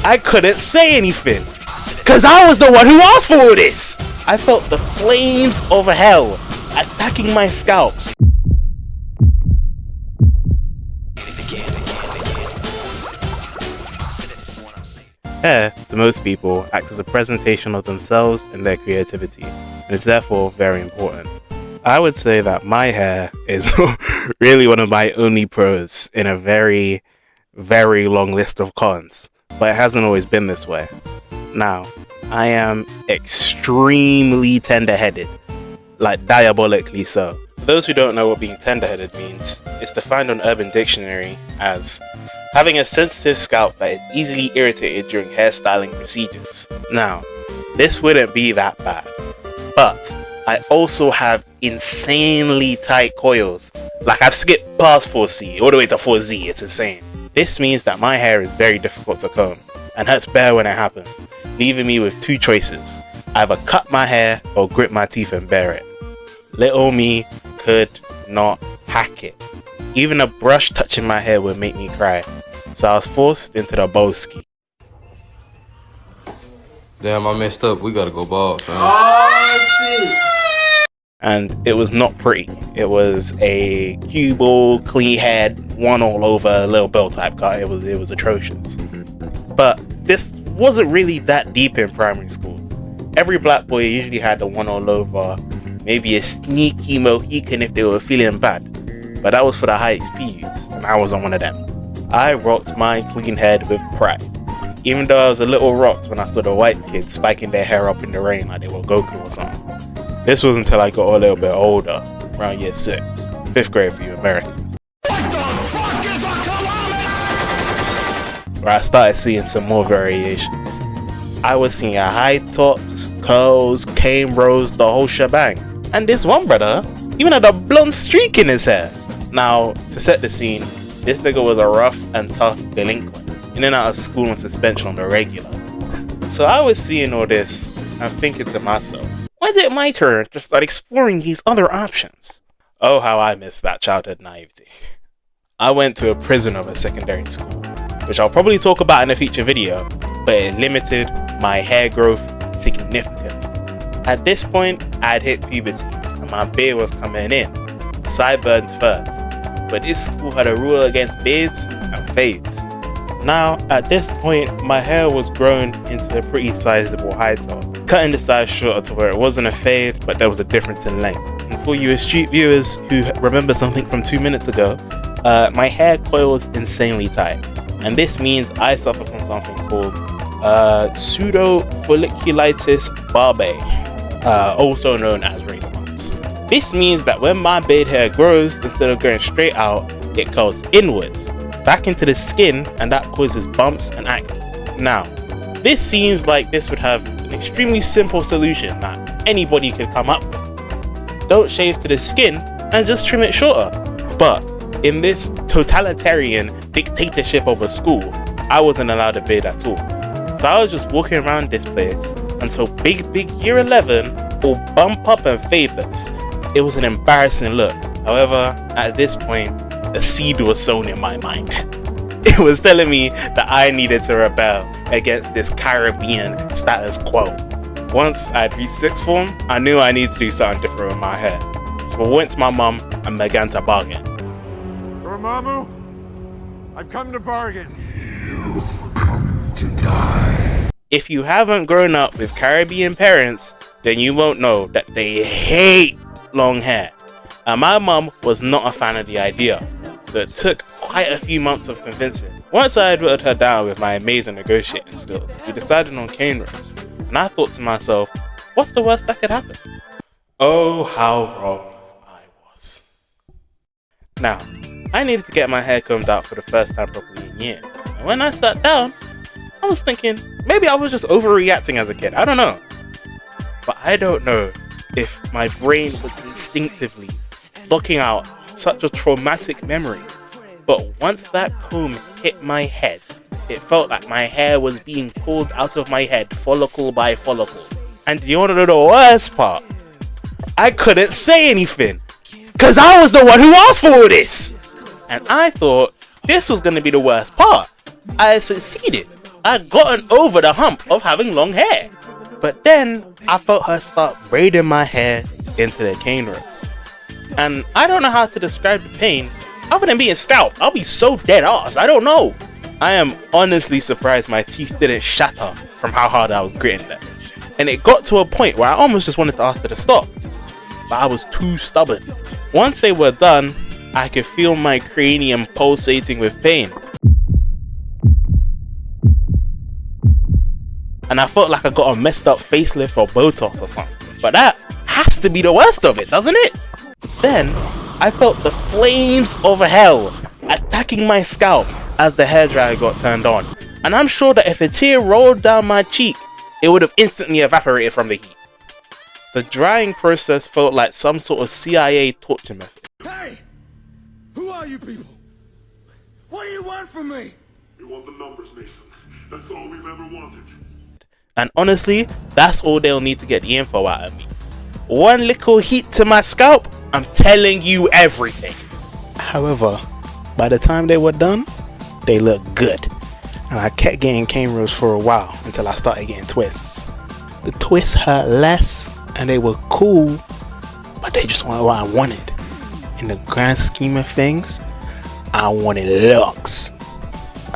I couldn't say anything, cause I was the one who asked for all this. I felt the flames of hell attacking my scalp. Hair, to most people, acts as a presentation of themselves and their creativity, and is therefore very important. I would say that my hair is really one of my only pros in a very, very long list of cons, but it hasn't always been this way. Now, I am extremely tender-headed, like diabolically so. For those who don't know what being tender-headed means, it's defined on Urban Dictionary as having a sensitive scalp that is easily irritated during hairstyling procedures. Now, this wouldn't be that bad, but I also have insanely tight coils. Like, I've skipped past 4C all the way to 4Z, it's insane. This means that my hair is very difficult to comb and hurts bare when it happens, leaving me with two choices: either cut my hair or grit my teeth and bear it. Little me could not hack it. Even a brush touching my hair would make me cry, so I was forced into the bowski. Damn, I messed up. We gotta go bald, fam. Oh, shit! And it was not pretty. It was a cue ball, clean head, one all over, little bell type cut. It was atrocious. But this wasn't really that deep in primary school. Every black boy usually had the one all over, maybe a sneaky Mohican if they were feeling bad. But that was for the highest PUs, and I wasn't one of them. I rocked my clean head with pride, even though I was a little rocked when I saw the white kids spiking their hair up in the rain like they were Goku or something. This was until I got a little bit older, around year 6, 5th grade for you Americans. What the fuck is a kilometer? Where I started seeing some more variations. I was seeing high tops, curls, cane rows, the whole shebang. And this one brother even had a blonde streak in his hair. Now, to set the scene, this nigga was a rough and tough delinquent, in and out of school on suspension on the regular. So I was seeing all this and thinking to myself, when's it my turn to start exploring these other options? Oh, how I missed that childhood naivety. I went to a prison of a secondary school, which I'll probably talk about in a future video, but it limited my hair growth significantly. At this point, I'd hit puberty and my beard was coming in, sideburns first, but this school had a rule against beards and fades. Now, at this point, my hair was grown into a pretty sizable high top, cutting the size shorter to where it wasn't a fade, but there was a difference in length. And for you astute viewers who remember something from 2 minutes ago, my hair coils insanely tight, and this means I suffer from something called pseudo-folliculitis barbae, also known as razor bumps. This means that when my beard hair grows, instead of going straight out, it curls inwards, back into the skin, and that causes bumps and acne. Now, this seems like this would have an extremely simple solution that anybody could come up with. Don't shave to the skin and just trim it shorter. But in this totalitarian dictatorship of a school, I wasn't allowed a beard at all. So I was just walking around this place until big year 11, all bump up and fadeless. It was an embarrassing look. However, at this point, a seed was sown in my mind. It was telling me that I needed to rebel against this Caribbean status quo. Once I'd reached 6th form, I knew I needed to do something different with my hair. So I went to my mum and began to bargain. Mamu, I've come to bargain. You've come to die. If you haven't grown up with Caribbean parents, then you won't know that they hate long hair. And my mum was not a fan of the idea, so it took quite a few months of convincing. Once I had whittled her down with my amazing negotiating skills, we decided on cane rows, and I thought to myself, what's the worst that could happen? Oh, how wrong I was. Now, I needed to get my hair combed out for the first time properly in years, and when I sat down, I was thinking, maybe I was just overreacting as a kid, I don't know. But I don't know if my brain was instinctively blocking out such a traumatic memory. But once that comb hit my head, it felt like my hair was being pulled out of my head follicle by follicle. And you wanna know the worst part? I couldn't say anything, cause I was the one who asked for all this. And I thought this was gonna be the worst part. I succeeded. I'd gotten over the hump of having long hair. But then I felt her start braiding my hair into the cane rows. And I don't know how to describe the pain other than being scalped. I'll be so dead ass, I don't know. I am honestly surprised my teeth didn't shatter from how hard I was gritting them. And it got to a point where I almost just wanted to ask her to stop, but I was too stubborn. Once they were done, I could feel my cranium pulsating with pain. And I felt like I got a messed up facelift or Botox or something. But that has to be the worst of it, doesn't it? Then, I felt the flames of hell attacking my scalp as the hairdryer got turned on. And I'm sure that if a tear rolled down my cheek, it would have instantly evaporated from the heat. The drying process felt like some sort of CIA torture method. Hey! Who are you people? What do you want from me? We want the numbers, Mason. That's all we've ever wanted. And honestly, that's all they'll need to get the info out of me. One little heat to my scalp, I'm telling you everything. However, by the time they were done, they looked good. And I kept getting cane rows for a while until I started getting twists. The twists hurt less and they were cool, but they just weren't what I wanted. In the grand scheme of things, I wanted locks.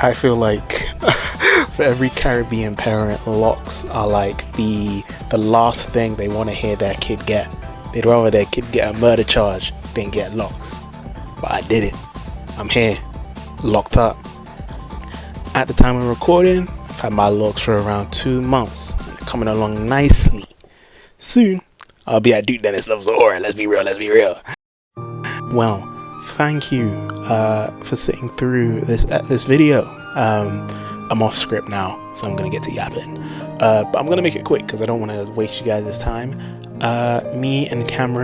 I feel like for every Caribbean parent, locks are like the last thing they want to hear their kid get. They'd rather their kid get a murder charge than get locks. But I did it. I'm here, locked up. At the time of recording, I've had my locks for around 2 months. And they're coming along nicely. Soon, I'll be at Duke Dennis Loves the Horror. Let's be real, let's be real. Well, thank you for sitting through this video. I'm off script now, so I'm gonna get to yapping. But I'm gonna make it quick because I don't want to waste you guys' time. Me and Cam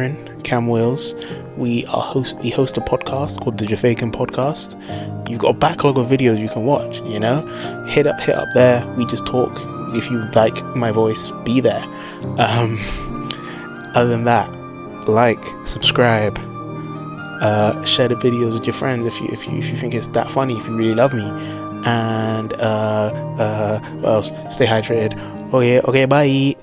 Wills, we host a podcast called the Jafaican Podcast. You've got a backlog of videos you can watch. You know, hit up there. We just talk. If you like my voice, be there. Other than that, like, subscribe, share the videos with your friends if you think it's that funny. If you really love me, and what else? Stay hydrated. Okay, bye.